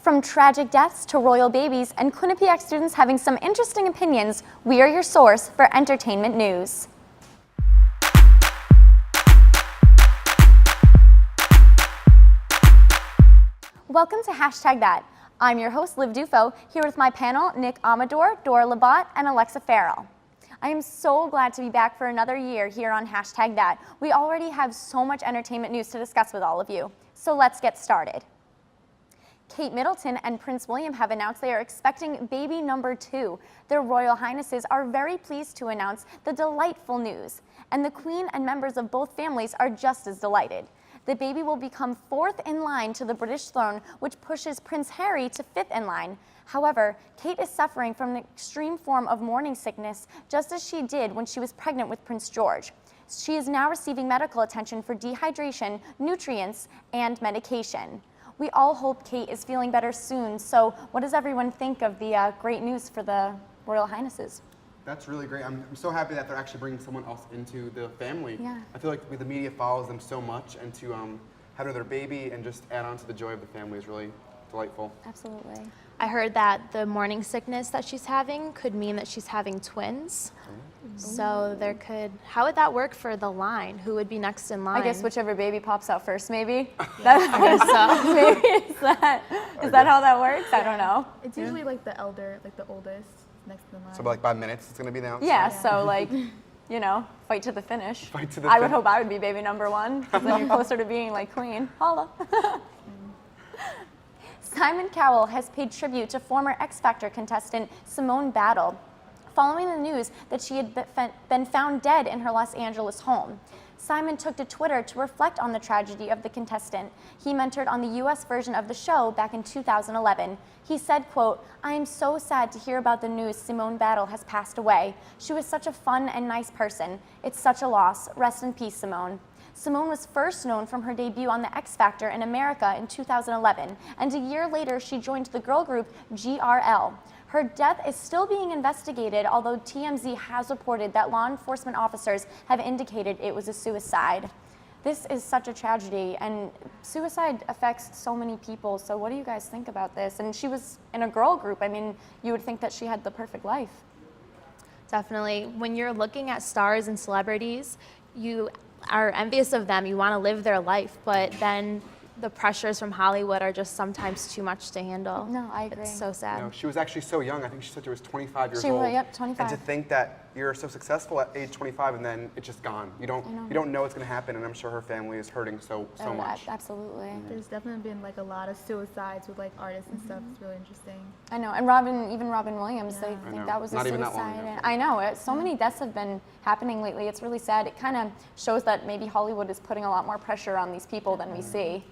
From tragic deaths to royal babies and Quinnipiac students having some interesting opinions, we are your source for entertainment news. Welcome to #That. I'm your host, Liv Dufault, here with my panel, Nick Amador, Dorah Labatte, and Alexa Farrell. I am so glad to be back for another year here on #That. We already have so much entertainment news to discuss with all of you, so let's get started. Kate Middleton and Prince William have announced they are expecting baby number 2. Their Royal Highnesses are very pleased to announce the delightful news, and the Queen and members of both families are just as delighted. The baby will become 4th in line to the British throne, which pushes Prince Harry to 5th in line. However, Kate is suffering from an extreme form of morning sickness, just as she did when she was pregnant with Prince George. She is now receiving medical attention for dehydration, nutrients, and medication. We all hope Kate is feeling better soon. So what does everyone think of the great news for the Royal Highnesses? That's really great. I'm so happy that they're actually bringing someone else into the family. Yeah. I feel like the media follows them so much, and to have another baby and just add on to the joy of the family is really delightful. Absolutely. I heard that the morning sickness that she's having could mean that she's having twins. So there could, how would that work for the line? Who would be next in line? I guess whichever baby pops out first, maybe. Yeah, I guess so. Maybe is that how that works? I don't know. It's usually like the elder, like the oldest, next in line. So like 5 minutes, it's gonna be now. Yeah. So like, you know, fight to the finish. Fight to the I would finish. hope I would be baby number 1, because then you're closer to being like queen. Holla. Simon Cowell has paid tribute to former X Factor contestant Simone Battle, following the news that she had been found dead in her Los Angeles home. Simon took to Twitter to reflect on the tragedy of the contestant. He mentored on the US version of the show back in 2011. He said, quote, "I am so sad to hear about the news Simone Battle has passed away. She was such a fun and nice person. It's such a loss. Rest in peace, Simone." Simone was first known from her debut on the X Factor in America in 2011, and a year later she joined the girl group GRL. Her death is still being investigated, although TMZ has reported that law enforcement officers have indicated it was a suicide. This is such a tragedy, and suicide affects so many people, so what do you guys think about this? And she was in a girl group. I mean, you would think that she had the perfect life. Definitely. When you're looking at stars and celebrities, you are envious of them. You want to live their life, but then the pressures from Hollywood are just sometimes too much to handle. No, I agree. It's so sad. You know, she was actually so young. I think she said she was 25 years She old. was, yep, 25. And to think that you're so successful at age 25 and then it's just gone. You don't know what's going to happen, and I'm sure her family is hurting so much. Absolutely. There's definitely been like a lot of suicides with like artists and stuff. It's really interesting. I know, and even Robin Williams, they I think know. that was Not a even suicide. that long ago. And I know, so many deaths have been happening lately. It's really sad. It kind of shows that maybe Hollywood is putting a lot more pressure on these people than we see.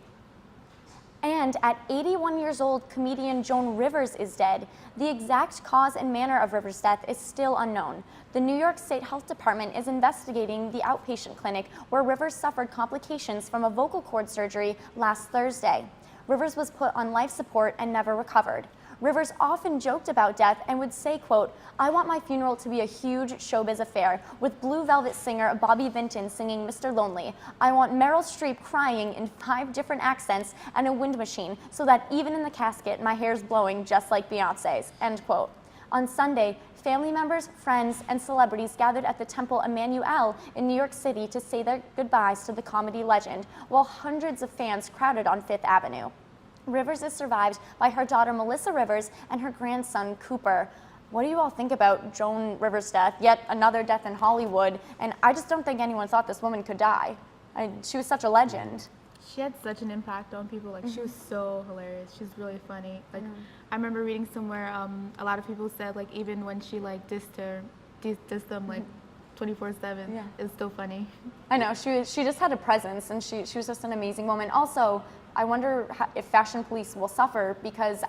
And at 81 years old, comedian Joan Rivers is dead. The exact cause and manner of Rivers' death is still unknown. The New York State Health Department is investigating the outpatient clinic where Rivers suffered complications from a vocal cord surgery last Thursday. Rivers was put on life support and never recovered. Rivers often joked about death and would say, quote, "I want my funeral to be a huge showbiz affair, with Blue Velvet singer Bobby Vinton singing Mr. Lonely. I want Meryl Streep crying in 5 different accents and a wind machine, so that even in the casket, my hair's blowing just like Beyonce's," end quote. On Sunday, family members, friends, and celebrities gathered at the Temple Emmanuel in New York City to say their goodbyes to the comedy legend, while hundreds of fans crowded on Fifth Avenue. Rivers is survived by her daughter Melissa Rivers and her grandson Cooper. What do you all think about Joan Rivers' death? Yet another death in Hollywood, and I just don't think anyone thought this woman could die. She was such a legend. She had such an impact on people. Like she was so hilarious. She's really funny. Like I remember reading somewhere, a lot of people said like even when she like dissed them like 24/7, it's still funny. I know, she just had a presence, and she was just an amazing woman. Also, I wonder if Fashion Police will suffer, because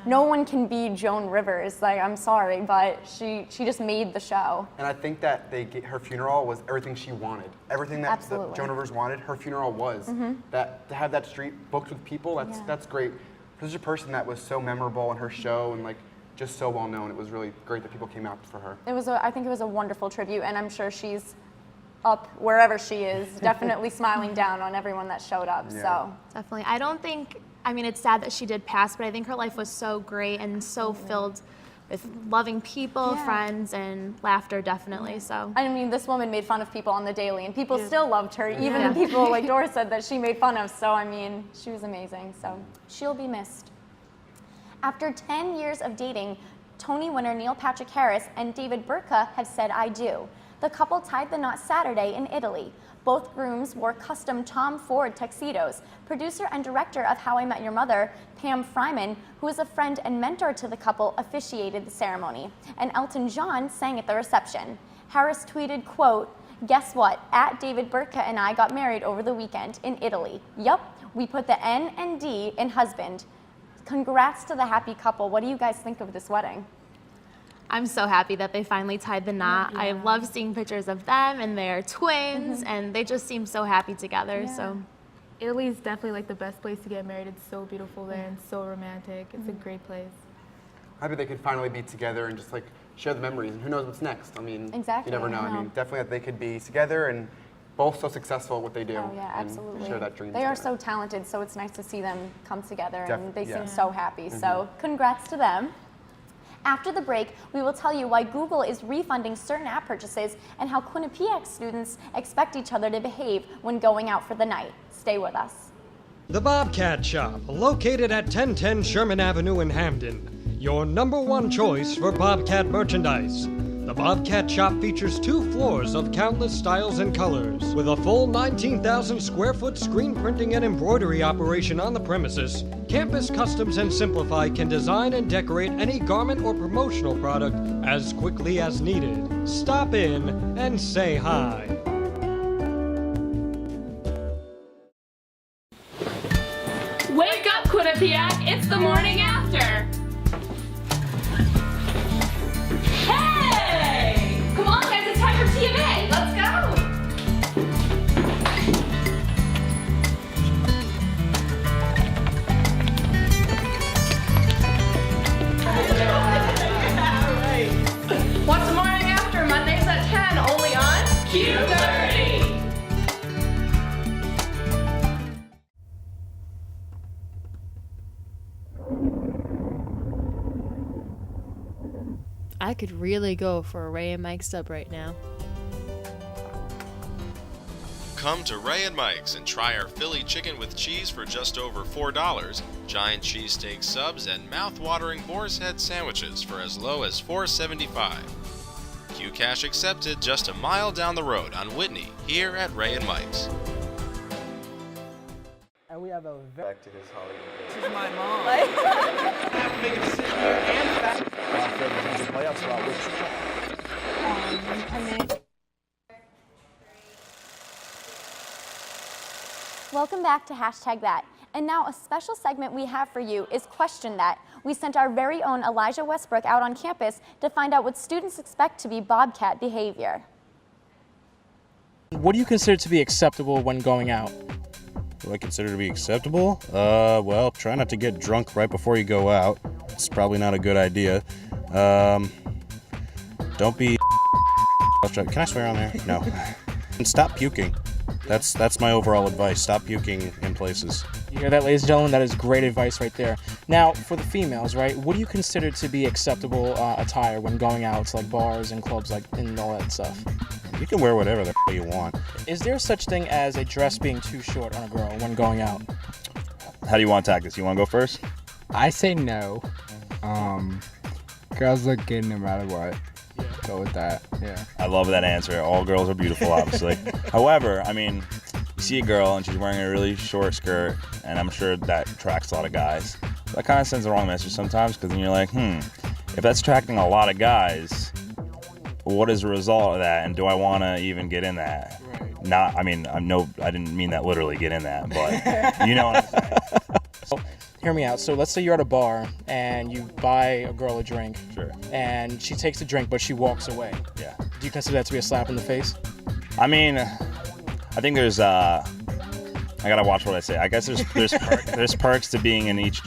no one can be Joan Rivers. Like, I'm sorry, but she just made the show. And I think that her funeral was everything she wanted. Everything that Joan Rivers wanted, her funeral was. That to have that street booked with people, that's great. For such a person that was so memorable in her show and like just so well known, it was really great that people came out for her. I think it was a wonderful tribute, and I'm sure she's up wherever she is, definitely smiling down on everyone that showed up. Yeah. So Definitely. I don't think I mean, it's sad that she did pass, but I think her life was so great and so filled with loving people, friends, and laughter, definitely. So I mean, this woman made fun of people on the daily, and people still loved her, even the people like Dorah said that she made fun of. So, I mean, she was amazing. So, she'll be missed. After 10 years of dating, Tony winner Neil Patrick Harris and David Burtka have said "I do." The couple tied the knot Saturday in Italy. Both grooms wore custom Tom Ford tuxedos. Producer and director of How I Met Your Mother, Pam Fryman, who is a friend and mentor to the couple, officiated the ceremony. And Elton John sang at the reception. Harris tweeted, quote, "Guess what? @David Burtka and I got married over the weekend in Italy. Yup, we put the N and D in husband. Congrats to the happy couple. What do you guys think of this wedding?" I'm so happy that they finally tied the knot. I love seeing pictures of them and their twins, and they just seem so happy together. So Italy is definitely like the best place to get married. It's so beautiful there and so romantic. It's a great place. Happy they could finally be together and just like share the memories. And who knows what's next? I mean, Exactly, you never know. I I mean, know. definitely that they could be together and both so successful at what they do. Oh yeah, and absolutely. share that dream They are together. so talented, so it's nice to see them come together, and they seem yeah. so happy. So congrats to them. After the break, we will tell you why Google is refunding certain app purchases and how Quinnipiac students expect each other to behave when going out for the night. Stay with us. The Bobcat Shop, located at 1010 Sherman Avenue in Hamden. Your #1 choice for Bobcat merchandise. The Bobcat Shop features 2 floors of countless styles and colors. With a full 19,000 square foot screen printing and embroidery operation on the premises, Campus Customs and Simplify can design and decorate any garment or promotional product as quickly as needed. Stop in and say hi. Wake up, Quinnipiac! It's the morning after! Hey! Come on, guys, it's time for TMA! Let's go! What's the morning after? Mondays at 10, only on Q30! I could really go for a Ray and Mike sub right now. Come to Ray and Mike's and try our Philly chicken with cheese for just over $4, giant cheesesteak subs, and mouth-watering boar's head sandwiches for as low as $4.75. Q-Cash accepted just a mile down the road on Whitney, here at Ray and Mike's. And we have a Back to his Hollywood days. This is my mom. Welcome back to #That. And now a special segment we have for you is Question That. We sent our very own Elijah Westbrook out on campus to find out what students expect to be Bobcat behavior. What do you consider to be acceptable when going out? What do I consider to be acceptable? Well, try not to get drunk right before you go out. It's probably not a good idea. Don't be. Can I swear on there? No. And stop puking. That's my overall advice. Stop puking in places. You hear that, ladies and gentlemen? That is great advice right there. Now, for the females, right? What do you consider to be acceptable attire when going out to like bars and clubs, like and all that stuff? You can wear whatever the you want. Is there such thing as a dress being too short on a girl when going out? How do you want to attack this? You want to go first? I say no. Girls look good no matter what. Go with that. Yeah. I love that answer. All girls are beautiful, obviously. However, I mean, you see a girl and she's wearing a really short skirt, and I'm sure that attracts a lot of guys. That kind of sends the wrong message sometimes, because then you're like, if that's attracting a lot of guys, what is the result of that, and do I want to even get in that? Right. I didn't mean that literally, get in that, but you know what I'm saying. So, hear me out. So let's say you're at a bar and you buy a girl a drink. Sure. And she takes the drink, but she walks away. Yeah. Do you consider that to be a slap in the face? I mean, I think there's I gotta watch what I say. I guess there's perks to being in each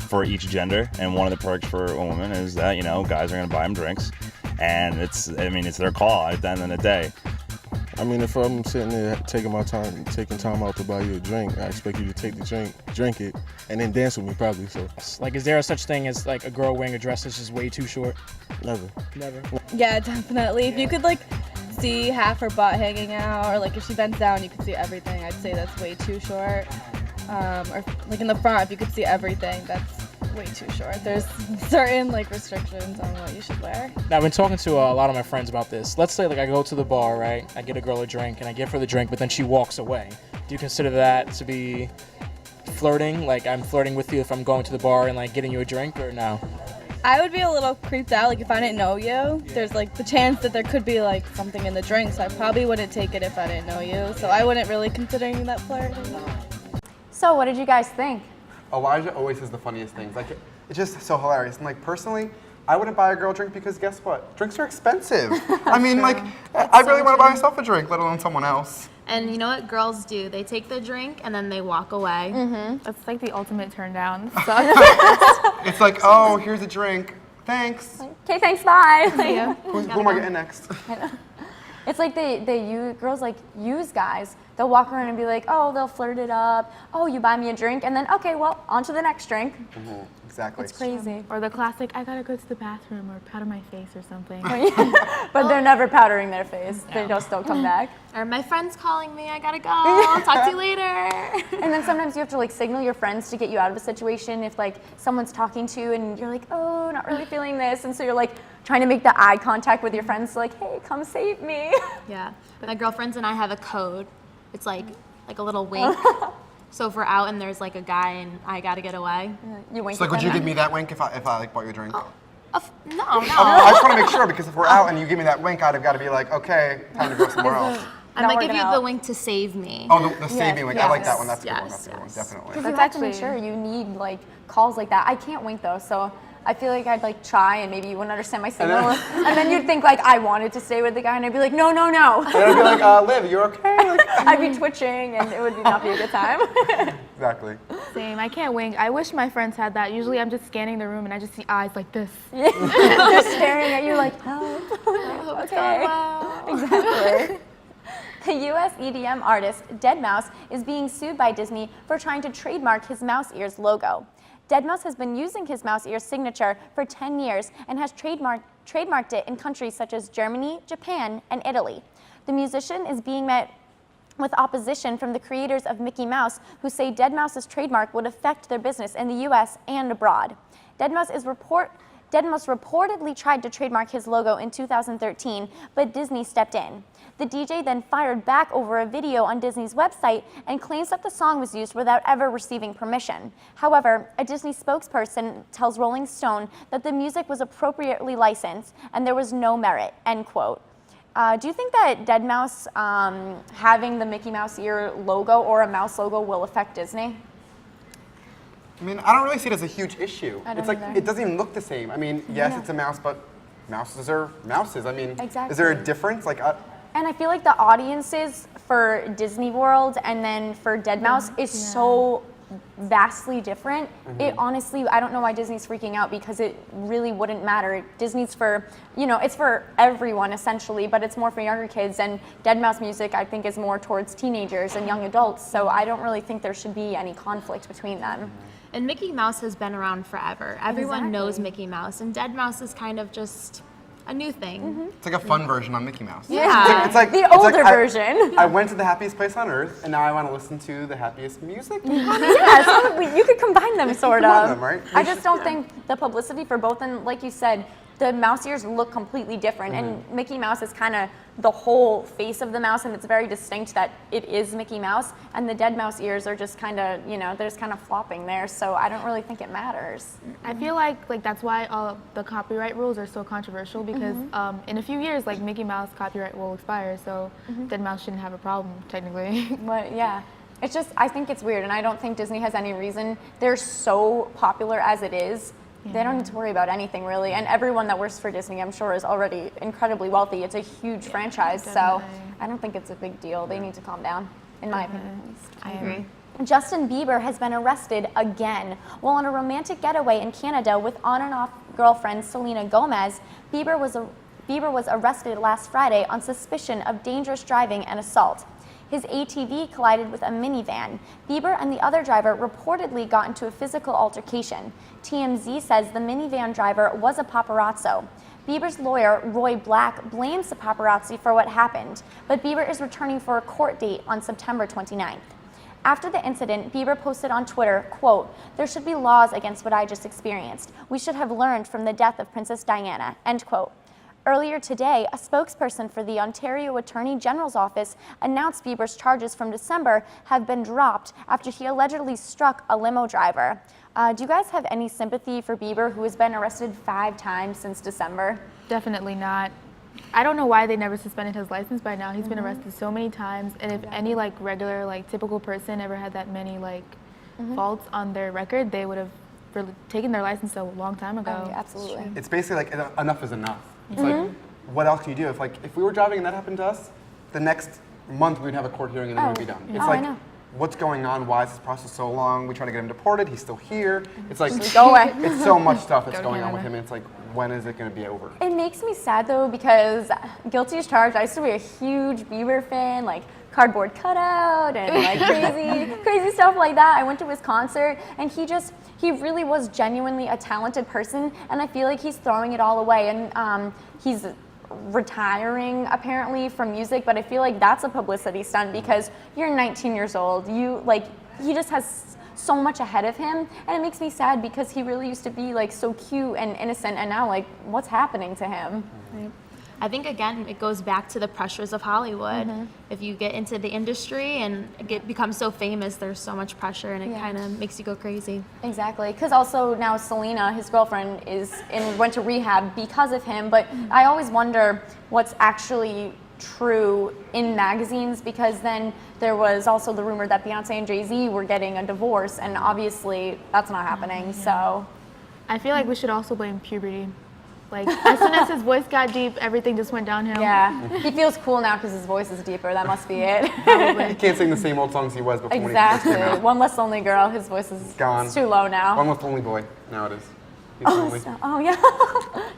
for each gender, and one of the perks for a woman is that guys are gonna buy them drinks, and it's their call at the end of the day. I mean, if I'm sitting there taking time out to buy you a drink, I expect you to take the drink it, and then dance with me probably. So, Like, is there such thing as like a girl wearing a dress that's just way too short? never. Never. Yeah, definitely. If you could like see half her butt hanging out, or like if she bends down, you could see everything. I'd say that's way too short. Or like in the front, if you could see everything, that's way too short. There's certain like restrictions on what you should wear. Now, I've been talking to a lot of my friends about this. Let's say like I go to the bar, right? I get a girl a drink and I give her the drink, but then she walks away. Do you consider that to be flirting? Like I'm flirting with you if I'm going to the bar and like getting you a drink, or no? I would be a little creeped out, like if I didn't know you. There's like the chance that there could be like something in the drink, so I probably wouldn't take it if I didn't know you. So I wouldn't really consider that flirting. So what did you guys think? Elijah always says the funniest things. Like, it's just so hilarious. And like, personally, I wouldn't buy a girl a drink because guess what? Drinks are expensive. I mean, like, I really want to buy myself a drink, let alone someone else. And you know what girls do? They take the drink and then they walk away. That's like the ultimate turn down. It's like, oh, here's a drink. Thanks. Okay, thanks, bye. Who am I getting next? It's like girls like use guys. They'll walk around and be like, oh, they'll flirt it up. Oh, you buy me a drink, and then okay, well, on to the next drink. Exactly. It's crazy. Or the classic, I gotta go to the bathroom, or powder my face or something. But they're never powdering their face. They just don't come back. Or my friend's calling me, I gotta go. I'll talk to you later. And then sometimes you have to like signal your friends to get you out of a situation if like someone's talking to you and you're like, oh, not really feeling this, and so you're like trying to make the eye contact with your friends, like, hey, come save me. Yeah. My girlfriends and I have a code. It's like a little wink. So if we're out and there's like a guy and I gotta get away. You wink. So like, would you give me that wink if I like bought you a drink? No. I just want to make sure, because if we're out and you give me that wink, I'd have got to be like, okay, time to go somewhere else. I might give you the wink to save me. Oh, the save me wink. I like that one. That's a good one. That's a good one. Definitely. Because you have to make sure you need like calls like that. I can't wink though, so I feel like I'd like try and maybe you wouldn't understand my signal. And then you'd think like I wanted to stay with the guy and I'd be like, no. And I'd be like, Liv, you're okay? Like, I'd be twitching and it would not be a good time. Exactly. Same, I can't wink. I wish my friends had that. Usually I'm just scanning the room and I just see eyes like this. They're staring at you like, help. Okay. Exactly. The U.S. EDM artist Deadmau5 is being sued by Disney for trying to trademark his mouse ears logo. Deadmau5 has been using his mouse ears signature for 10 years and has trademarked it in countries such as Germany, Japan, and Italy. The musician is being met with opposition from the creators of Mickey Mouse, who say Deadmau5's trademark would affect their business in the U.S. and abroad. Deadmau5 reportedly tried to trademark his logo in 2013, but Disney stepped in. The DJ then fired back over a video on Disney's website and claims that the song was used without ever receiving permission. However, a Disney spokesperson tells Rolling Stone that the music was appropriately licensed and there was no merit, end quote. Do you think that Deadmau5 having the Mickey Mouse ear logo or a mouse logo will affect Disney? I mean, I don't really see it as a huge issue. It's like, either. it doesn't even look the same. I mean, yes, it's a mouse, but mouses are mouses. I mean, Exactly. Is there a difference? Like, And I feel like the audiences for Disney World and then for Deadmau5 is so vastly different. It honestly, I don't know why Disney's freaking out, because it really wouldn't matter. Disney's for, it's for everyone essentially, but it's more for younger kids, and Deadmau5 music I think is more towards teenagers and young adults, so I don't really think there should be any conflict between them. And Mickey Mouse has been around forever. Everyone knows Mickey Mouse, and Deadmau5 is kind of just a new thing. it's like a fun version on Mickey Mouse. Yeah, It's like the older version. I went to the happiest place on earth, and now I want to listen to the happiest music. Yeah, so you could combine them sort of. Them, right? I just don't think the publicity for both, and like you said, the mouse ears look completely different, and Mickey Mouse is kind of the whole face of the mouse, and it's very distinct that it is Mickey Mouse, and the Deadmau5 ears are just kind of, they're just kind of flopping there, so I don't really think it matters. I feel like that's why all the copyright rules are so controversial, because in a few years, like Mickey Mouse copyright will expire, so Deadmau5 shouldn't have a problem technically. But yeah, it's just, I think it's weird, and I don't think Disney has any reason. They're so popular as it is. They don't need to worry about anything really, and everyone that works for Disney, I'm sure, is already incredibly wealthy. It's a huge franchise, so I don't think it's a big deal. They need to calm down, in my opinion at least. I agree. Justin Bieber has been arrested again. While on a romantic getaway in Canada with on and off girlfriend Selena Gomez, Bieber Bieber was arrested last Friday on suspicion of dangerous driving and assault. His ATV collided with a minivan. Bieber and the other driver reportedly got into a physical altercation. TMZ says the minivan driver was a paparazzo. Bieber's lawyer, Roy Black, blames the paparazzi for what happened, but Bieber is returning for a court date on September 29th. After the incident, Bieber posted on Twitter, quote, "There should be laws against what I just experienced. We should have learned from the death of Princess Diana," end quote. Earlier today, a spokesperson for the Ontario Attorney General's office announced Bieber's charges from December have been dropped after he allegedly struck a limo driver. Do you guys have any sympathy for Bieber, who has been arrested 5 times since December? Definitely not. I don't know why they never suspended his license by now. He's been arrested so many times, and if any like regular, like typical person ever had that many like faults on their record, they would have taken their license a long time ago. Oh, yeah, absolutely. It's basically like enough is enough. It's like, what else can you do? If we were driving and that happened to us, the next month we'd have a court hearing and then we'd be done. It's I like, know. what's going on? Why is this process so long? We try to get him deported. He's still here. It's like, Go away. It's so much stuff that's going on with him. And it's like, when is it going to be over? It makes me sad though, because guilty as charged, I used to be a huge Bieber fan, like cardboard cutout and like crazy stuff like that. I went to his concert and he really was genuinely a talented person, and I feel like he's throwing it all away, and he's retiring apparently from music, but I feel like that's a publicity stunt because you're 19 years old. He just has so much ahead of him, and it makes me sad because he really used to be like so cute and innocent, and now like what's happening to him? Right. I think again it goes back to the pressures of Hollywood. If you get into the industry and become so famous, there's so much pressure, and it kind of makes you go crazy. Exactly, because also now Selena, his girlfriend, went to rehab because of him, but I always wonder what's actually true in magazines, because then there was also the rumor that Beyonce and Jay-Z were getting a divorce, and obviously that's not happening. So I feel like we should also blame puberty. Like, as soon as his voice got deep, everything just went downhill. Yeah, he feels cool now because his voice is deeper. That must be it. He can't sing the same old songs he was before. Exactly. When he first came out. One Less Lonely Girl, his voice is gone. It's too low now. One Less Lonely Boy, now it is. He's lonely. Oh yeah,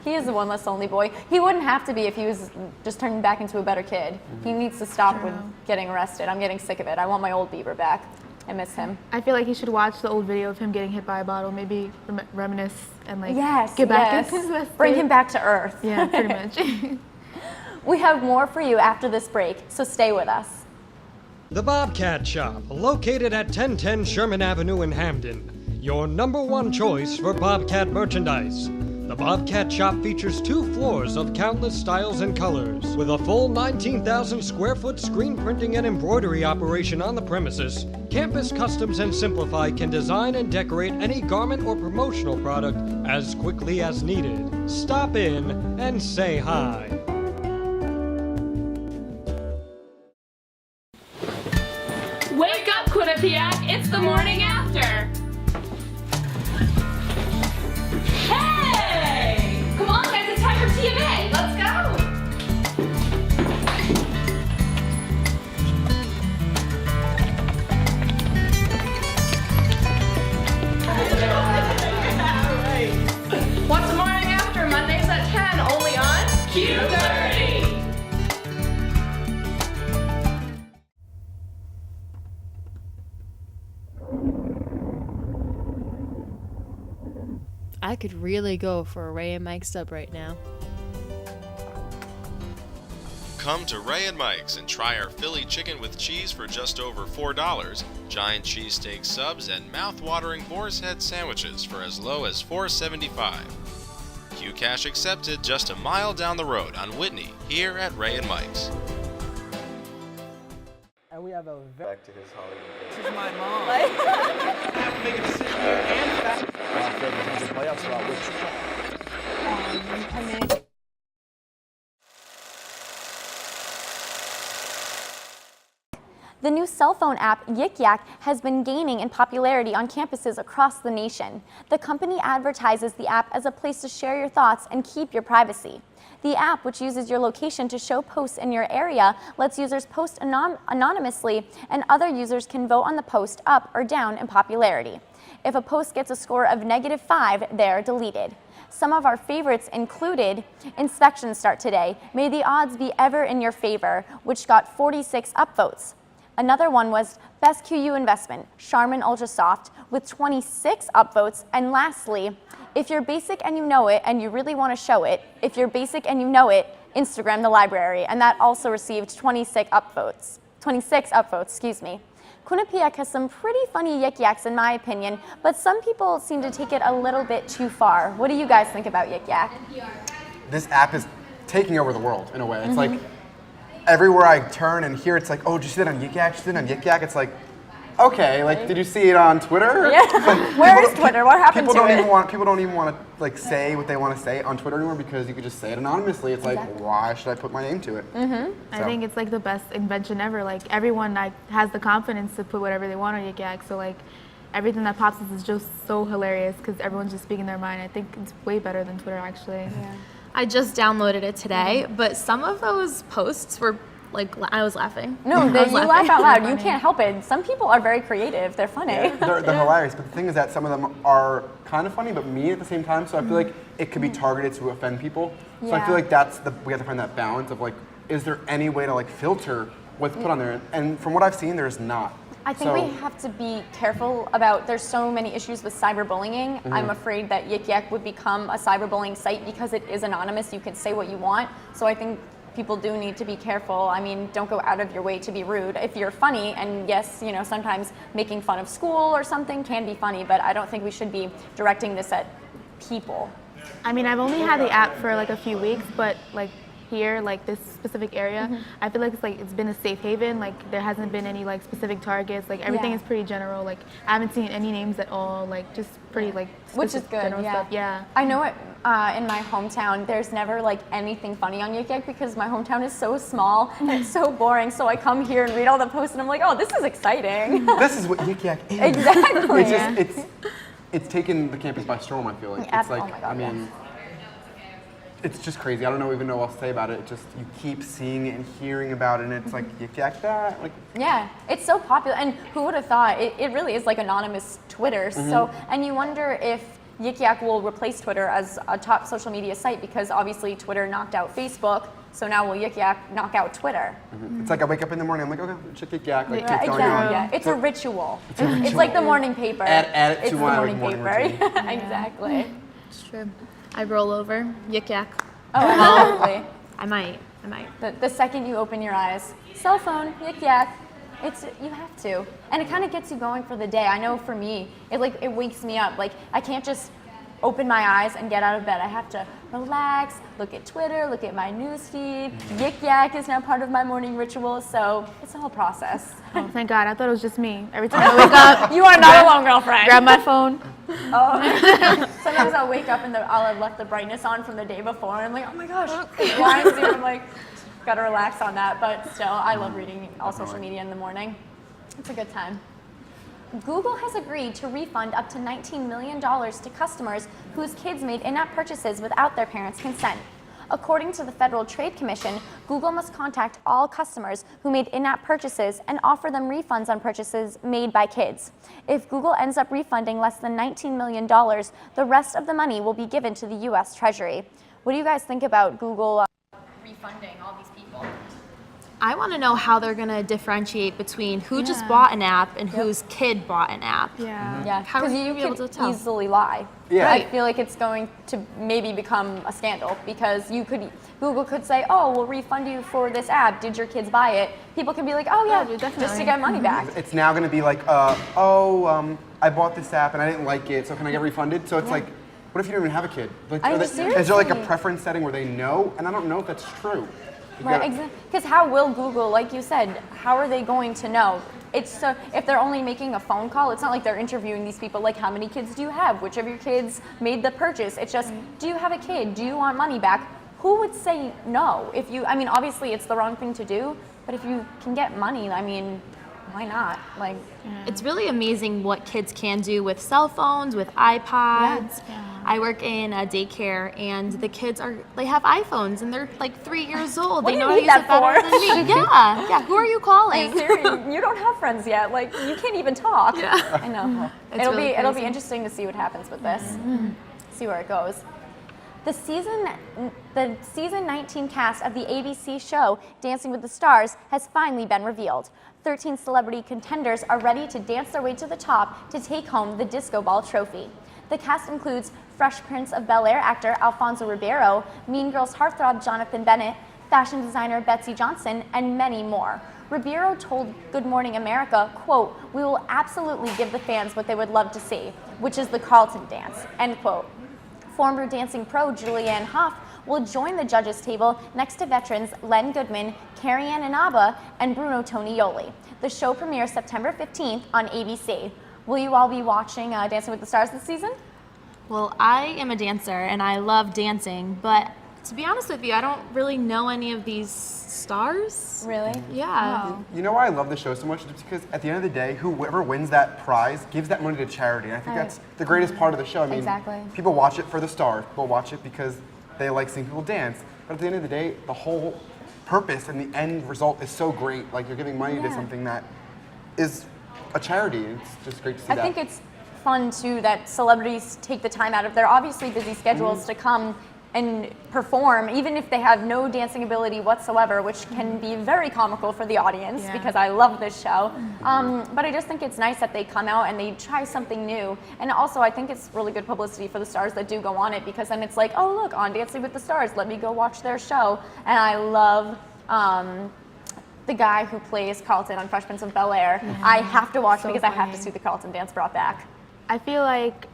he is the one less lonely boy. He wouldn't have to be if he was just turning back into a better kid. He needs to stop with getting arrested. I'm getting sick of it. I want my old Bieber back. I miss him. I feel like he should watch the old video of him getting hit by a bottle, maybe reminisce and like get back into the Bring him back to earth. Yeah, pretty much. We have more for you after this break, so stay with us. The Bobcat Shop, located at 1010 Sherman Avenue in Hamden. Your #1 choice for Bobcat merchandise. The Bobcat Shop features 2 floors of countless styles and colors. With a full 19,000 square foot screen printing and embroidery operation on the premises, Campus Customs and Simplify can design and decorate any garment or promotional product as quickly as needed. Stop in and say hi. Wake up, Quinnipiac! It's the morning after! Hey! Come on, guys, it's time for TMA! Let's go! What's the morning after? Mondays at 10, only on Q30! I could really go for a Ray and Mike sub right now. Come to Ray and Mike's and try our Philly chicken with cheese for just over $4, giant cheesesteak subs, and mouth-watering boar's head sandwiches for as low as $4.75. Q-Cash accepted just a mile down the road on Whitney, here at Ray and Mike's. And we have a back to his Hollywood. This is my mom. I have to make a decision here and back. The new cell phone app Yik Yak has been gaining in popularity on campuses across the nation. The company advertises the app as a place to share your thoughts and keep your privacy. The app, which uses your location to show posts in your area, lets users post anonymously, and other users can vote on the post up or down in popularity. If a post gets a score of -5, they're deleted. Some of our favorites included Inspections Start Today, May the Odds Be Ever in Your Favor, which got 46 upvotes. Another one was Best QU Investment, Charmin Ultra Soft, with 26 upvotes. And lastly, If You're Basic and You Know It and You Really Want to Show It, If You're Basic and You Know It, Instagram the library, and that also received 26 upvotes, excuse me. Quinnipiac has some pretty funny yik yaks in my opinion, but some people seem to take it a little bit too far. What do you guys think about yik yak? This app is taking over the world in a way. It's like everywhere I turn and hear, it's like, oh, did you see that on Yik Yak? Did you see that on Yik Yak? It's like, okay, like, did you see it on Twitter? Yeah. Like, Where is Twitter? What happened to it? People don't even want to like say what they want to say on Twitter anymore because you could just say it anonymously. It's like, why should I put my name to it? I think it's like the best invention ever. Like everyone like has the confidence to put whatever they want on Yik Yak. So like everything that pops up is just so hilarious because everyone's just speaking their mind. I think it's way better than Twitter actually. Yeah. I just downloaded it today, but some of those posts were like, I was laughing. No, you laugh out loud. You can't help it. Some people are very creative. They're funny. Yeah, they're hilarious, but the thing is that some of them are kind of funny, but mean at the same time. So I feel like it could be targeted to offend people. So I feel like we have to find that balance of like, is there any way to like filter what's put on there? And from what I've seen, there's not. I think we have to be careful about, there's so many issues with cyberbullying. I'm afraid that Yik Yak would become a cyberbullying site because it is anonymous. You can say what you want. So I think people do need to be careful. I mean, don't go out of your way to be rude. If you're funny, and yes, you know, sometimes making fun of school or something can be funny, but I don't think we should be directing this at people. I mean, I've only had the app for like a few weeks, but like here, like this specific area, I feel like it's been a safe haven. Like there hasn't been any like specific targets. Like everything is pretty general. Like I haven't seen any names at all. Like just pretty like which is good. Stuff. Yeah. I know it. In my hometown, there's never like anything funny on Yik Yak because my hometown is so small and it's so boring. So I come here and read all the posts and I'm like, oh, this is exciting. This is what Yik Yak is. Exactly. It's taken the campus by storm. I feel like it's like, oh my God, I mean. It's just crazy. I don't even know what else to say about it. Just you keep seeing it and hearing about it, and it's like Yik Yak that. Like yeah, it's so popular, and who would have thought? It really is like anonymous Twitter. So, and you wonder if Yik Yak will replace Twitter as a top social media site because obviously Twitter knocked out Facebook. So now will Yik Yak knock out Twitter? It's like I wake up in the morning, I'm like, okay, check Yik Yak. Like, exactly. Yeah, it's a ritual. It's like the morning paper. Add it it's to the my morning paper. Exactly. It's true. I roll over, Yik Yak. Oh, absolutely. I might. The second you open your eyes, cell phone, Yik Yak. You have to, and it kind of gets you going for the day. I know for me, it wakes me up. Like I can't just open my eyes and get out of bed. I have to relax, look at Twitter, look at my news feed. Yik Yak is now part of my morning ritual, so it's a whole process. Oh, thank God. I thought it was just me. Every time I wake up, you are not alone, girlfriend. Grab my phone. Oh. Sometimes I'll wake up and I'll have left the brightness on from the day before, and I'm like, oh my gosh, blinds you. I'm like, gotta relax on that. But still, I love reading all social media in the morning. It's a good time. Google has agreed to refund up to $19 million to customers whose kids made in-app purchases without their parents' consent. According to the Federal Trade Commission, Google must contact all customers who made in-app purchases and offer them refunds on purchases made by kids. If Google ends up refunding less than $19 million, the rest of the money will be given to the U.S. Treasury. What do you guys think about Google refunding all these people? I want to know how they're going to differentiate between who just bought an app and whose kid bought an app. Yeah, how are you be able to tell? Easily lie. Yeah. I feel like it's going to maybe become a scandal because Google could say, oh, we'll refund you for this app. Did your kids buy it? People can be like, oh yeah, just to get money back. It's now going to be like, I bought this app and I didn't like it, so can I get refunded? So it's like, what if you don't even have a kid? Like, is there like a preference setting where they know? And I don't know if that's true. Right, exactly. Because how will Google, like you said, how are they going to know? It's so, if they're only making a phone call, it's not like they're interviewing these people like, how many kids do you have? Which of your kids made the purchase? It's just, do you have a kid? Do you want money back? Who would say no? I mean, obviously it's the wrong thing to do, but if you can get money, I mean, why not? Like, it's really amazing what kids can do with cell phones, with iPods. Yeah. I work in a daycare, and the kids they have iPhones, and they're like 3 years old. What they do know you how to need use it better that than me. Yeah. Who are you calling? You don't have friends yet. Like, you can't even talk. Yeah. I know. It'll be interesting to see what happens with this. See where it goes. The season 19 cast of the ABC show Dancing with the Stars has finally been revealed. 13 celebrity contenders are ready to dance their way to the top to take home the Disco Ball trophy. The cast includes Fresh Prince of Bel-Air actor Alfonso Ribeiro, Mean Girls heartthrob Jonathan Bennett, fashion designer Betsy Johnson, and many more. Ribeiro told Good Morning America, quote, "We will absolutely give the fans what they would love to see, which is the Carlton dance," end quote. Former dancing pro Julianne Hough will join the judges' table next to veterans Len Goodman, Carrie-Ann Inaba, and Bruno Tonioli. The show premieres September 15th on ABC. Will you all be watching Dancing with the Stars this season? Well, I am a dancer and I love dancing, but to be honest with you, I don't really know any of these stars. Really? Yeah. You know why I love the show so much? It's because at the end of the day, whoever wins that prize gives that money to charity. And I think that's the greatest part of the show. I mean, Exactly. people watch it for the stars. People watch it because they like seeing people dance. But at the end of the day, the whole purpose and the end result is so great. Like, you're giving money to something that is a charity. It's just great to see that. I think it's fun too that celebrities take the time out of their obviously busy schedules to come and perform, even if they have no dancing ability whatsoever, which can be very comical for the audience because I love this show. But I just think it's nice that they come out and they try something new. And also I think it's really good publicity for the stars that do go on it, because then it's like, oh look, on Dancing with the Stars, let me go watch their show. And I love the guy who plays Carlton on Fresh Prince of Bel-Air. I have to watch because I have to see the Carlton dance brought back. I feel like,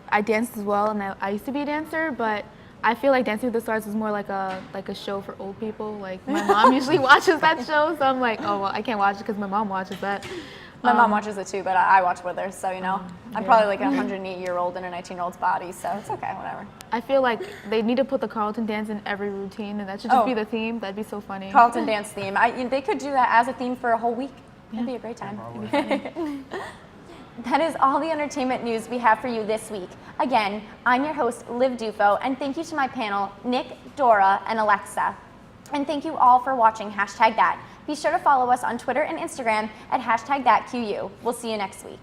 I danced as well, and I used to be a dancer, but I feel like Dancing with the Stars is more like a show for old people. Like, my mom usually watches that show, so I'm like, oh well, I can't watch it because my mom watches that. My mom watches it too, but I watch with her, so you know, I'm probably like a 108-year-old in a 19-year-old's body, so it's okay, whatever. I feel like they need to put the Carlton dance in every routine, and that should just be the theme. That'd be so funny. Carlton dance theme. They could do that as a theme for a whole week. That'd be a great time. That is all the entertainment news we have for you this week. Again, I'm your host, Liv Dufault, and thank you to my panel, Nick, Dorah, and Alexa. And thank you all for watching #that. Be sure to follow us on Twitter and Instagram at #thatQU. We'll see you next week.